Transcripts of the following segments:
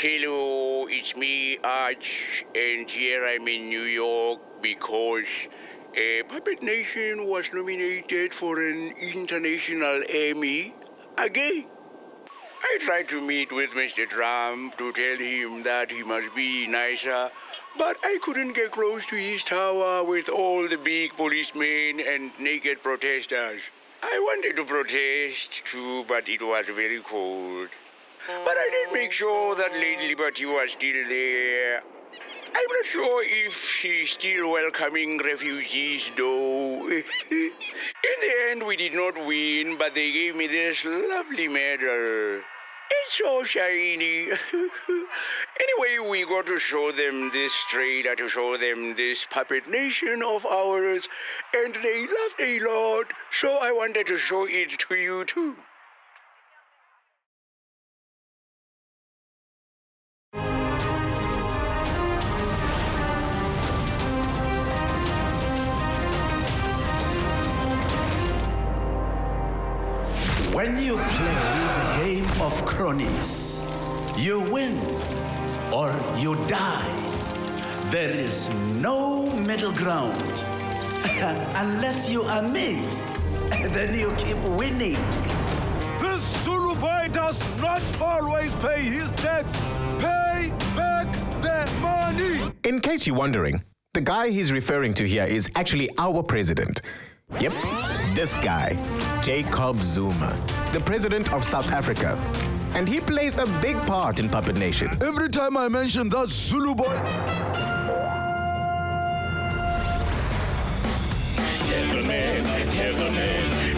Hello, it's me, Arch, and here I'm in New York because Puppet Nation was nominated for an international Emmy again. I tried to meet with Mr. Trump to tell him that he must be nicer, but I couldn't get close to his tower with all the big policemen and naked protesters. I wanted to protest too, but it was very cold. But I did make sure that Lady Liberty was still there. I'm not sure if she's still welcoming refugees, though. In the end, we did not win, but they gave me this lovely medal. It's so shiny. Anyway, we got to show them this trailer, to show them this puppet nation of ours, and they loved a lot, so I wanted to show it to you, too. When you play the game of cronies, you win or you die. There is no middle ground. Unless you are me, then you keep winning. The Zulu boy does not always pay his debts. Pay back their money. In case you're wondering, the guy he's referring to here is actually our president. Yep, this guy, Jacob Zuma, the president of South Africa. And he plays a big part in Puppet Nation. Every time I mention that Zulu boy... Devilman,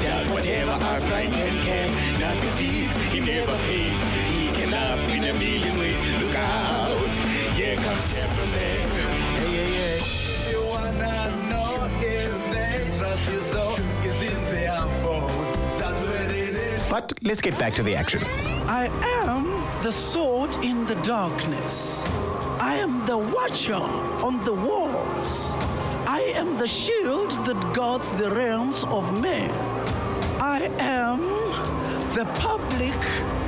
does whatever I find and can. Nothing sticks, he never pays. He can laugh in a million ways. Look out, here comes Devilman. Hey. You wanna know if they trust you so? Is in their bones. That's where it is. But let's get back to the action. I am the sword in the darkness. I am the watcher on the walls. I am the shield that guards the realms of men. I am the public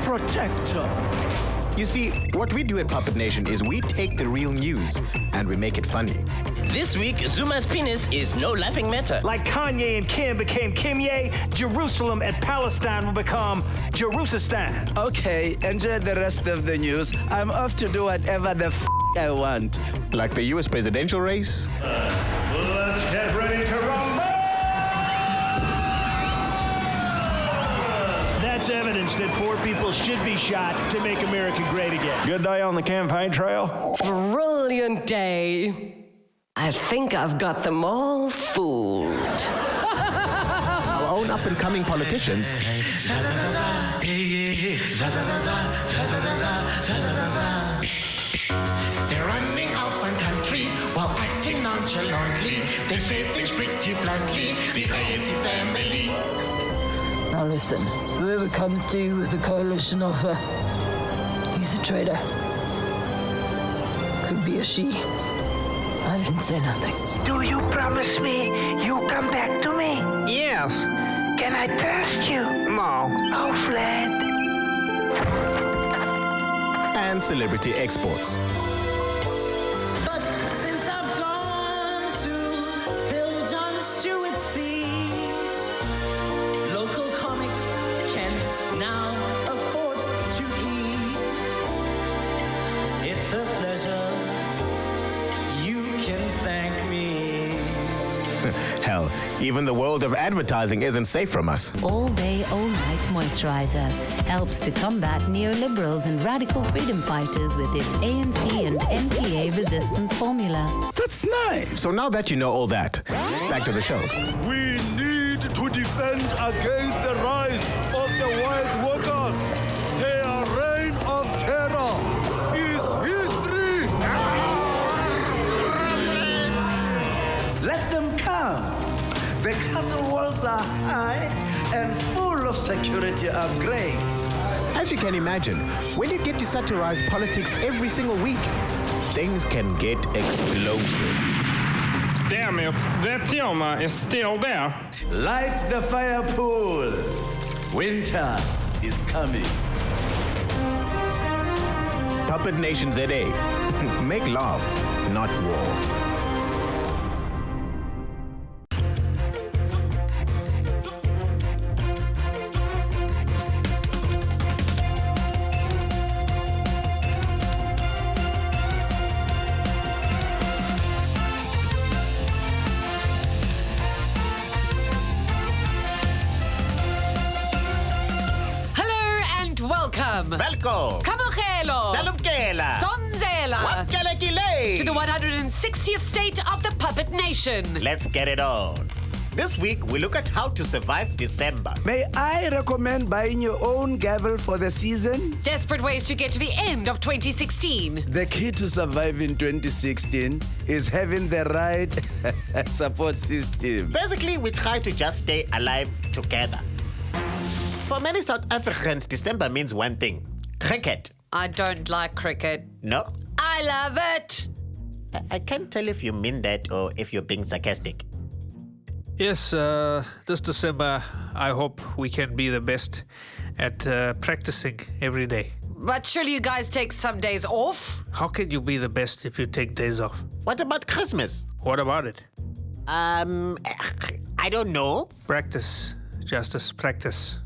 protector. You see, what we do at Puppet Nation is we take the real news and we make it funny. This week, Zuma's penis is no laughing matter. Like Kanye and Kim became Kimye, Jerusalem and Palestine will become Jerusalem. Okay, enjoy the rest of the news. I'm off to do whatever the I want. Like the US presidential race. Let's get ready to rumble! That's evidence that poor people should be shot to make America great again. Good day on the campaign trail. Brilliant day. I think I've got them all fooled. Our own up-and-coming politicians They're running off on country while acting nonchalantly. They say things pretty bluntly. The ANC family. Now listen, whoever comes to you with a coalition offer, he's a traitor. Could be a she. I didn't say nothing. Do you promise me you'll come back to me? Yes. Can I trust you? No. Oh, Fred. and celebrity exports. But since I've gone to fill Jon Stewart's seats, local comics can now afford to eat. It's a pleasure. You can thank me. Hell, even the world of advertising isn't safe from us. All Day, All Night Moisturizer helps to combat neoliberals and radical freedom fighters with its ANC and NPA-resistant formula. That's nice. So now that you know all that, back to the show. We need to defend against the rise of the white workers. Their reign of terror is history. Let them come. The castle walls are high and full of security upgrades. As you can imagine, when you get to satirize politics every single week, things can get explosive. Damn it, that Zuma is still there. Light the fire pool. Winter is coming. Puppet Nation ZA. Make love, not war. Welcome. Kamukelo. Salumkela. Sonzela. Wakelekile. To the 160th state of the Puppet Nation. Let's get it on. This week, we look at how to survive December. May I recommend buying your own gavel for the season? Desperate ways to get to the end of 2016. The key to survive in 2016 is having the right support system. Basically, we try to just stay alive together. For many South Africans, December means one thing: cricket. I don't like cricket. No? I love it. I can't tell if you mean that or if you're being sarcastic. Yes, this December, I hope we can be the best at practicing every day. But surely you guys take some days off? How can you be the best if you take days off? What about Christmas? What about it? I don't know. Practice, Justice, practice.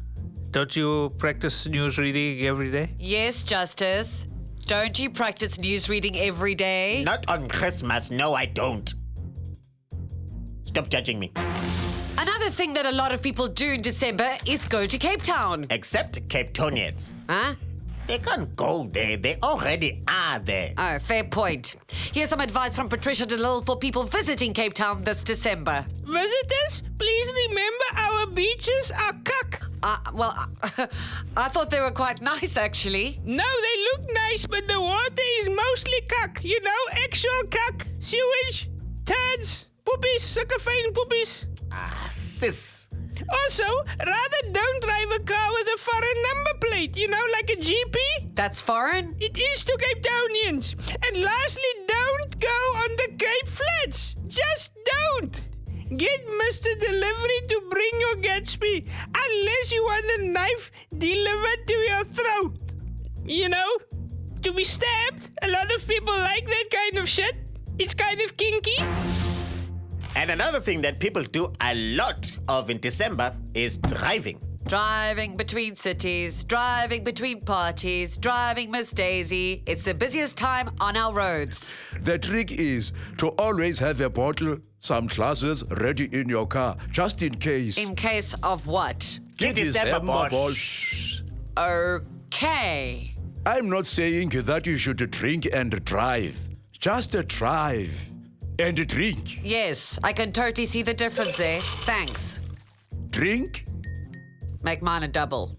Don't you practice news reading every day? Yes, Justice. Don't you practice news reading every day? Not on Christmas. No, I don't. Stop judging me. Another thing that a lot of people do in December is go to Cape Town. Except Cape Townians. Huh? They can't go there. They already are there. Oh, fair point. Here's some advice from Patricia De Lille for people visiting Cape Town this December. Visitors, please remember our beaches are cuck. I thought they were quite nice, actually. No, they look nice, but the water is mostly cuck. You know, actual cuck, sewage, turds, poopies, suckerfane poopies. Ah, sis. Also, rather don't drive a car with a foreign number plate, you know, like a GP. That's foreign? It is to Cape Townians. And lastly, don't go on the Cape Flats. Just don't. Get Mr. Delivery to bring your Gatsby, unless you want a knife delivered to your throat. You know, to be stabbed. A lot of people like that kind of shit. It's kind of kinky. And another thing that people do a lot of in December is driving. Driving between cities, driving between parties, driving Miss Daisy. It's the busiest time on our roads. The trick is to always have a bottle, some glasses ready in your car, just in case. In case of what? Good December, boss. Okay. I'm not saying that you should drink and drive. Just drive and drink. Yes, I can totally see the difference there. Thanks. Drink? Make mine a double.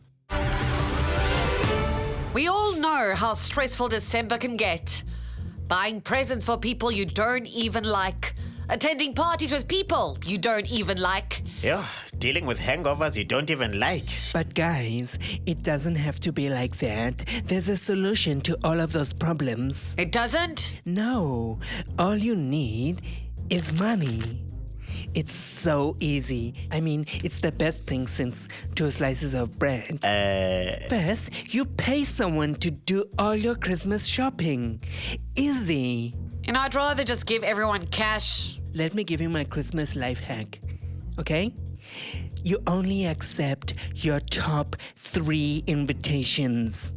We all know how stressful December can get. Buying presents for people you don't even like. Attending parties with people you don't even like. Yeah, dealing with hangovers you don't even like. But guys, it doesn't have to be like that. There's a solution to all of those problems. It doesn't? No. All you need is money. It's so easy. I mean, it's the best thing since 2 slices of bread. First, you pay someone to do all your Christmas shopping. Easy. And I'd rather just give everyone cash. Let me give you my Christmas life hack, okay? You only accept your top 3 invitations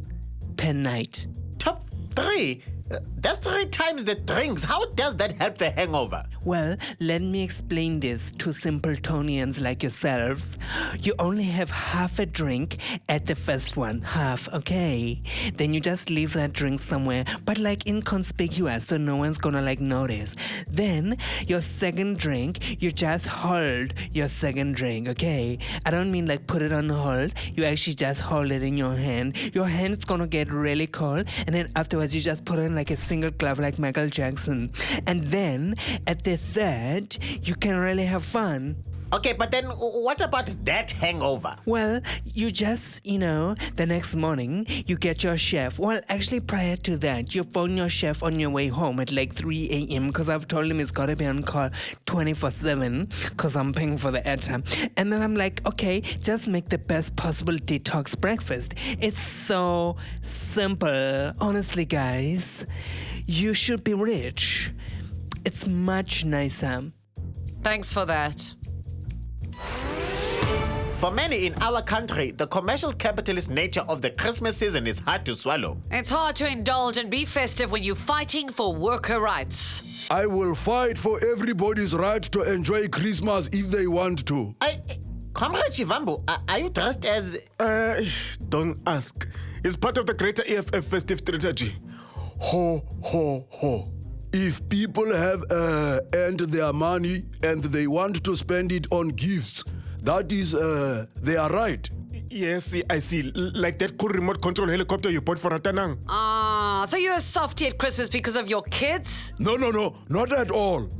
per night. Top 3? That's 3 times the drinks. How does that help the hangover? Well, let me explain this to simpletonians like yourselves. You only have half a drink at the first one. Half, okay? Then you just leave that drink somewhere, but like inconspicuous, so no one's gonna like notice. Then, your second drink, you just hold your second drink, okay? I don't mean like put it on hold. You actually just hold it in your hand. Your hand's gonna get really cold, and then afterwards you just put it in like a single glove like Michael Jackson. And then, at the third, you can really have fun. Okay, but then what about that hangover? Well, you just, the next morning, you get your chef. Well, actually, prior to that, you phone your chef on your way home at like 3 a.m. because I've told him he's got to be on call 24/7 because I'm paying for the airtime. And then I'm like, okay, just make the best possible detox breakfast. It's so simple. Honestly, guys, you should be rich. It's much nicer. Thanks for that. For many in our country, the commercial capitalist nature of the Christmas season is hard to swallow. It's hard to indulge and be festive when you're fighting for worker rights. I will fight for everybody's right to enjoy Christmas if they want to. Comrade Shivambu, are you dressed as... Don't ask. It's part of the greater EFF festive strategy. Ho, ho, ho. If people have earned their money and they want to spend it on gifts, that is, they are right. Yes, I see. Like that cool remote control helicopter you bought for Ratanang. So you're a softie at Christmas because of your kids? No, not at all.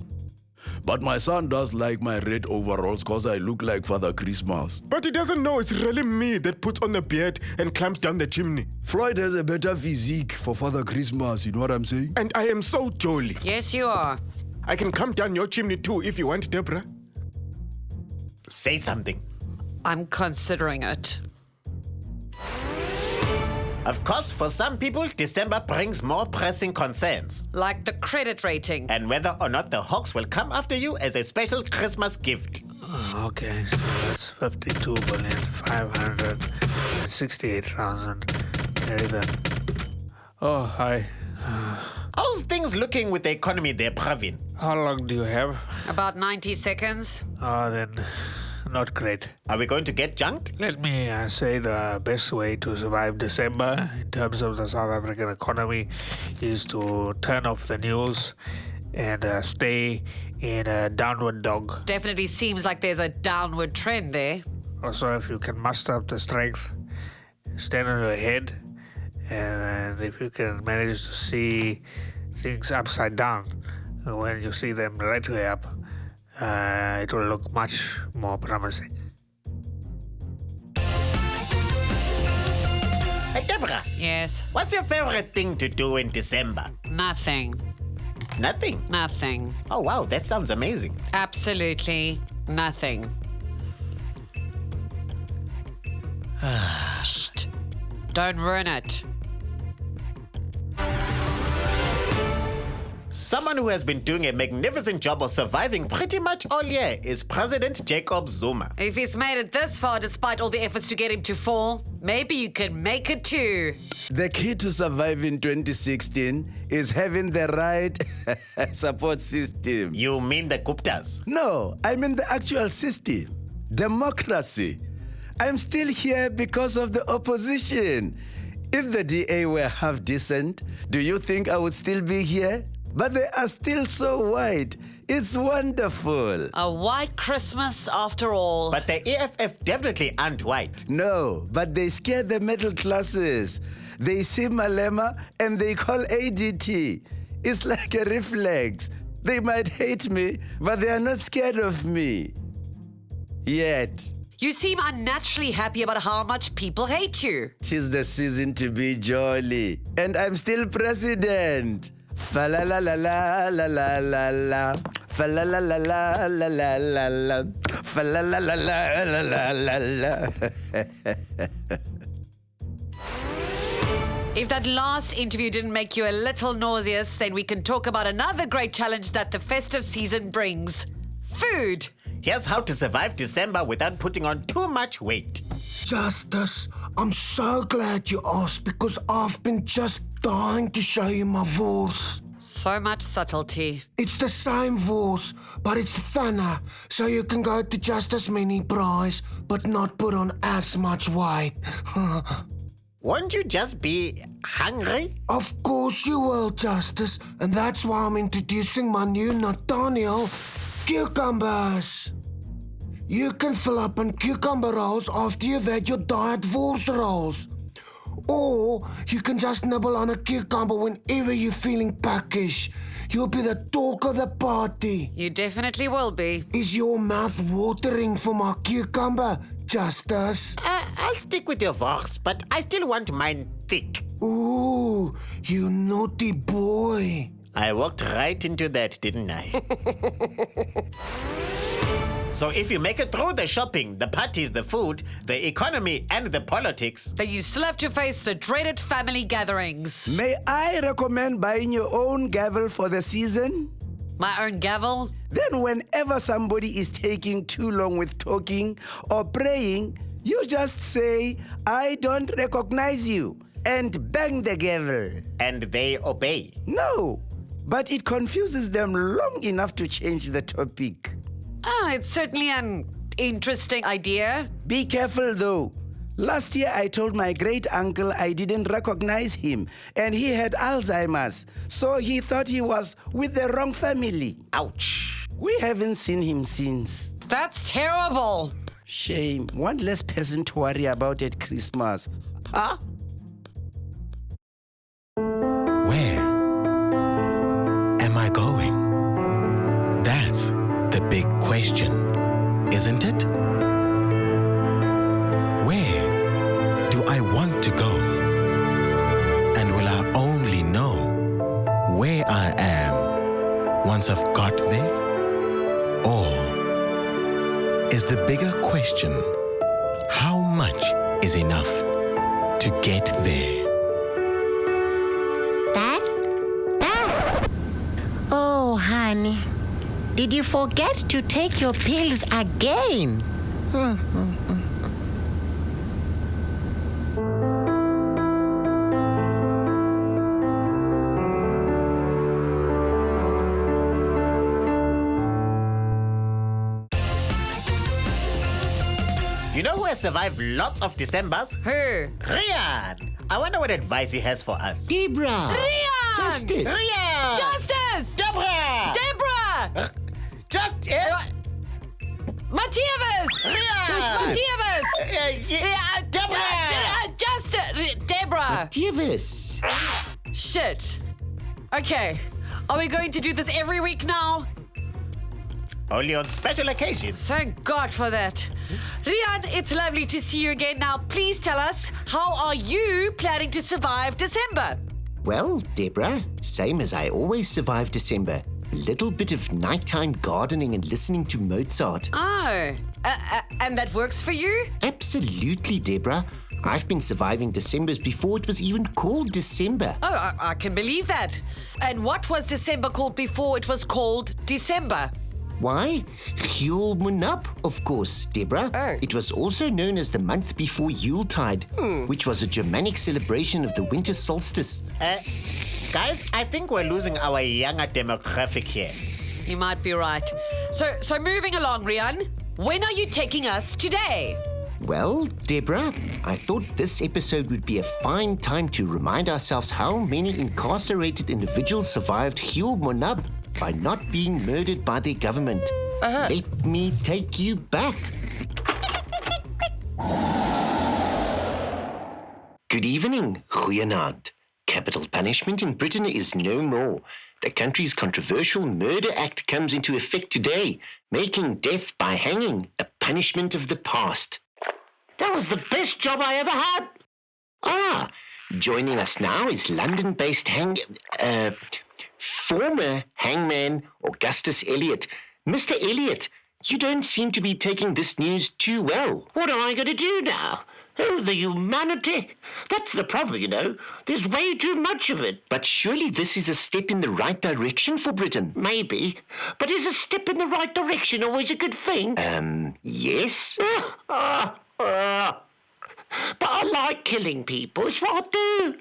But my son does like my red overalls because I look like Father Christmas. But he doesn't know it's really me that puts on the beard and climbs down the chimney. Floyd has a better physique for Father Christmas, you know what I'm saying? And I am so jolly. Yes, you are. I can come down your chimney too if you want, Deborah. Say something. I'm considering it. Of course, for some people, December brings more pressing concerns. Like the credit rating. And whether or not the Hawks will come after you as a special Christmas gift. Okay, so that's 52,568,000. Carry that. Oh, hi. How's things looking with the economy there, Pravin? How long do you have? About 90 seconds. Then not great. Are we going to get junked? Let me say the best way to survive December in terms of the South African economy is to turn off the news and stay in a downward dog. Definitely seems like there's a downward trend there. Also, if you can muster up the strength, stand on your head, and if you can manage to see things upside down, when you see them right way up, it will look much more promising. Hey, Deborah. Yes? What's your favorite thing to do in December? Nothing. Nothing? Nothing. Oh, wow, that sounds amazing. Absolutely nothing. Shh. Don't ruin it. Someone who has been doing a magnificent job of surviving pretty much all year is President Jacob Zuma. If he's made it this far despite all the efforts to get him to fall, maybe you can make it too. The key to survive in 2016 is having the right support system. You mean the Guptas? No, I mean the actual system. Democracy. I'm still here because of the opposition. If the DA were half decent, do you think I would still be here? But they are still so white. It's wonderful. A white Christmas after all. But the EFF definitely aren't white. No, but they scare the middle classes. They see Malema and they call ADT. It's like a reflex. They might hate me, but they are not scared of me. Yet. You seem unnaturally happy about how much people hate you. 'Tis the season to be jolly. And I'm still president. Fa la la la la la la la la. Fa la la la la la la la la. Fa la la la la la la la. If that last interview didn't make you a little nauseous, then we can talk about another great challenge that the festive season brings. Food. Here's how to survive December without putting on too much weight. Justice, I'm so glad you asked because I've been just dying to show you my voice. So much subtlety. It's the same voice, but it's thinner, so you can go to just as many braais, but not put on as much weight. Won't you just be hungry? Of course you will, Justice, and that's why I'm introducing my new Nathaniel cucumbers. You can fill up on cucumber rolls after you've had your diet wors rolls. Or you can just nibble on a cucumber whenever you're feeling peckish. You'll be the talk of the party. You definitely will be. Is your mouth watering for my cucumber, Justice? I'll stick with your vox, but I still want mine thick. Ooh, you naughty boy. I walked right into that, didn't I? So if you make it through the shopping, the parties, the food, the economy, and the politics... But you still have to face the dreaded family gatherings. May I recommend buying your own gavel for the season? My own gavel? Then whenever somebody is taking too long with talking or praying, you just say, I don't recognize you, and bang the gavel. And they obey? No, but it confuses them long enough to change the topic. Oh, it's certainly an interesting idea. Be careful, though. Last year, I told my great-uncle I didn't recognize him, and he had Alzheimer's, so he thought he was with the wrong family. Ouch. We haven't seen him since. That's terrible. Shame. One less person to worry about at Christmas. Huh? Where am I going? That's the big question, isn't it? Where do I want to go? And will I only know where I am once I've got there? Or is the bigger question, how much is enough to get there? Dad? Oh, honey. Did you forget to take your pills again? You know who has survived lots of Decembers? Who? Riyadh! I wonder what advice he has for us. Deborah! Riyadh! Justice! Riyadh! Justice! Deborah! Deborah! Justice! Matthias! Riyadh! Matthias! Deborah! Justice! Deborah! Davis. Shit. Okay. Are we going to do this every week now? Only on special occasions. Thank God for that. Rian, it's lovely to see you again. Now, please tell us, how are you planning to survive December? Well, Deborah, same as I always survive December. A little bit of nighttime gardening and listening to Mozart. Oh, and that works for you? Absolutely, Deborah. I've been surviving Decembers before it was even called December. Oh, I can believe that. And what was December called before it was called December? Why? Yule Munab, of course, Deborah. Oh. It was also known as the month before Yuletide, which was a Germanic celebration of the winter solstice. Guys, I think we're losing our younger demographic here. You might be right. So moving along, Rian, when are you taking us today? Well, Deborah, I thought this episode would be a fine time to remind ourselves how many incarcerated individuals survived Yule Munab by not being murdered by their government. Let me take you back. Good evening, Goeienaand. Capital punishment in Britain is no more. The country's controversial Murder Act comes into effect today, making death by hanging a punishment of the past. That was the best job I ever had. Joining us now is London-based former hangman Augustus Elliot. Mr. Elliot, you don't seem to be taking this news too well. What am I going to do now? Oh, the humanity. That's the problem, you know. There's way too much of it. But surely this is a step in the right direction for Britain. Maybe. But is a step in the right direction always a good thing? Yes. But I like killing people. It's what I do.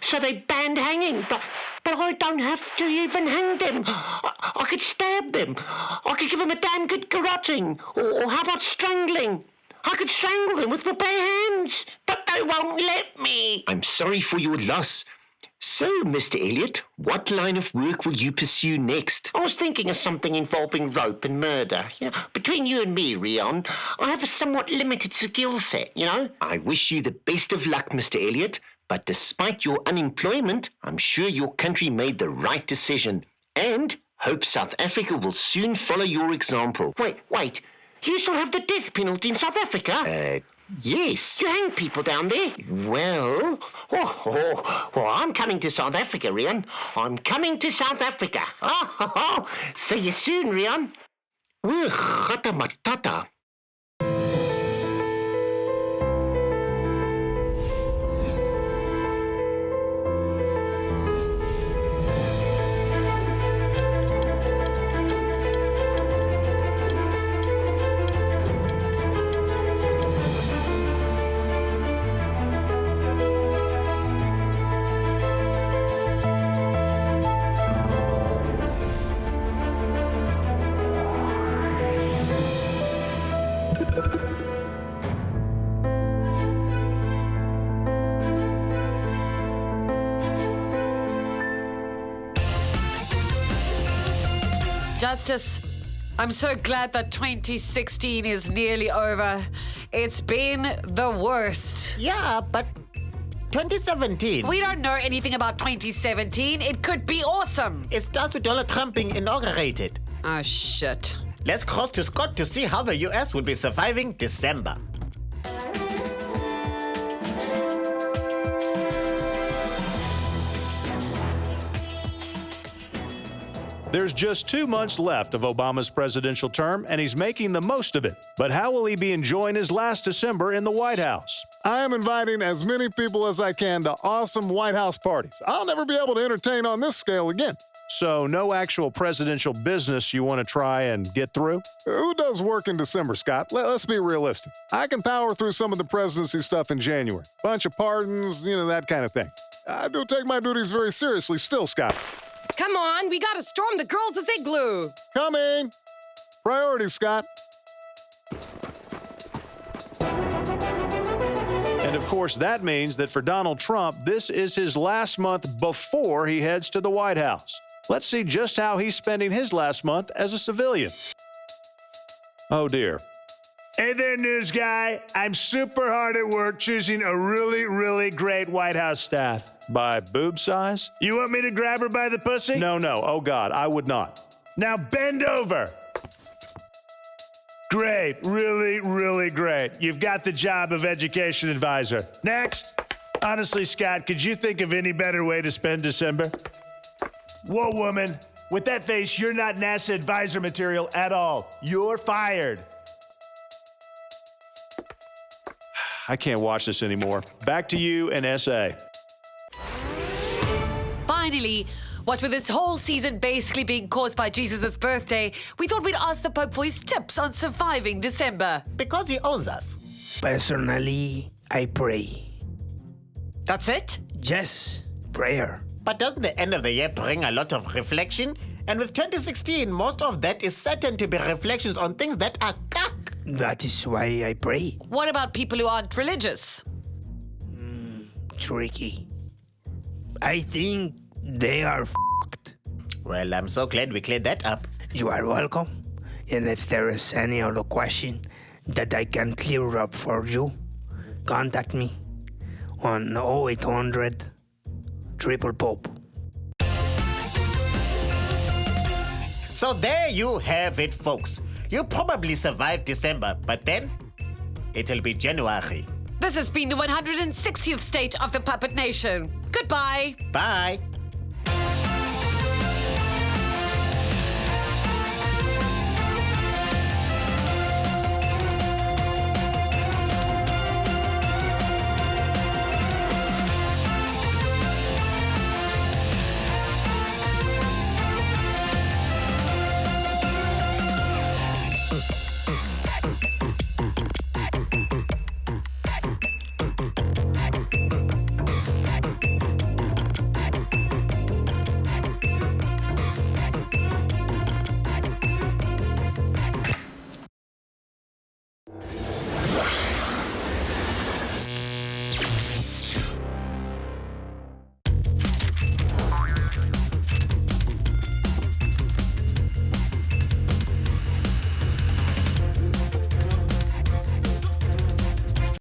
So they banned hanging, but I don't have to even hang them. I could stab them. I could give them a damn good garroting. Or how about strangling? I could strangle them with my bare hands, but they won't let me. I'm sorry for your loss. So, Mr. Elliot, what line of work will you pursue next? I was thinking of something involving rope and murder. You know, between you and me, Rion, I have a somewhat limited skill set, you know? I wish you the best of luck, Mr. Elliot. But despite your unemployment, I'm sure your country made the right decision. And hope South Africa will soon follow your example. Wait. You still have the death penalty in South Africa? Yes. You hang people down there? Well... I'm coming to South Africa, Rian. I'm coming to South Africa. See you soon, Rian. Gata matata. Justice, I'm so glad that 2016 is nearly over. It's been the worst. Yeah, but 2017... We don't know anything about 2017. It could be awesome. It starts with Donald Trump being inaugurated. Oh, shit. Let's cross to Scott to see how the US will be surviving December. There's just 2 months left of Obama's presidential term, and he's making the most of it. But how will he be enjoying his last December in the White House? I am inviting as many people as I can to awesome White House parties. I'll never be able to entertain on this scale again. So no actual presidential business you want to try and get through? Who does work in December, Scott? Let's be realistic. I can power through some of the presidency stuff in January. Bunch of pardons, that kind of thing. I do take my duties very seriously still, Scott. Come on, we gotta storm the girls' igloo. Coming. Priorities, Scott. And of course, that means that for Donald Trump, this is his last month before he heads to the White House. Let's see just how he's spending his last month as a civilian. Oh, dear. Hey there, news guy. I'm super hard at work choosing a really, really great White House staff. By boob size? You want me to grab her by the pussy? No. Oh, God, I would not. Now bend over. Great. Really, really great. You've got the job of education advisor. Next. Honestly, Scott, could you think of any better way to spend December? Whoa, woman. With that face, you're not NASA advisor material at all. You're fired. I can't watch this anymore. Back to you and SA. Finally, what with this whole season basically being caused by Jesus' birthday, we thought we'd ask the Pope for his tips on surviving December. Because he owes us. Personally, I pray. That's it? Just prayer. But doesn't the end of the year bring a lot of reflection? And with 2016, most of that is certain to be reflections on things that are cack. That is why I pray. What about people who aren't religious? Tricky. I think they are f***ed. Well, I'm so glad we cleared that up. You are welcome. And if there is any other question that I can clear up for you, contact me on 0800 Triple Pope. So there you have it, folks. You probably survived December, but then it'll be January. This has been the 160th state of the Puppet Nation. Goodbye. Bye.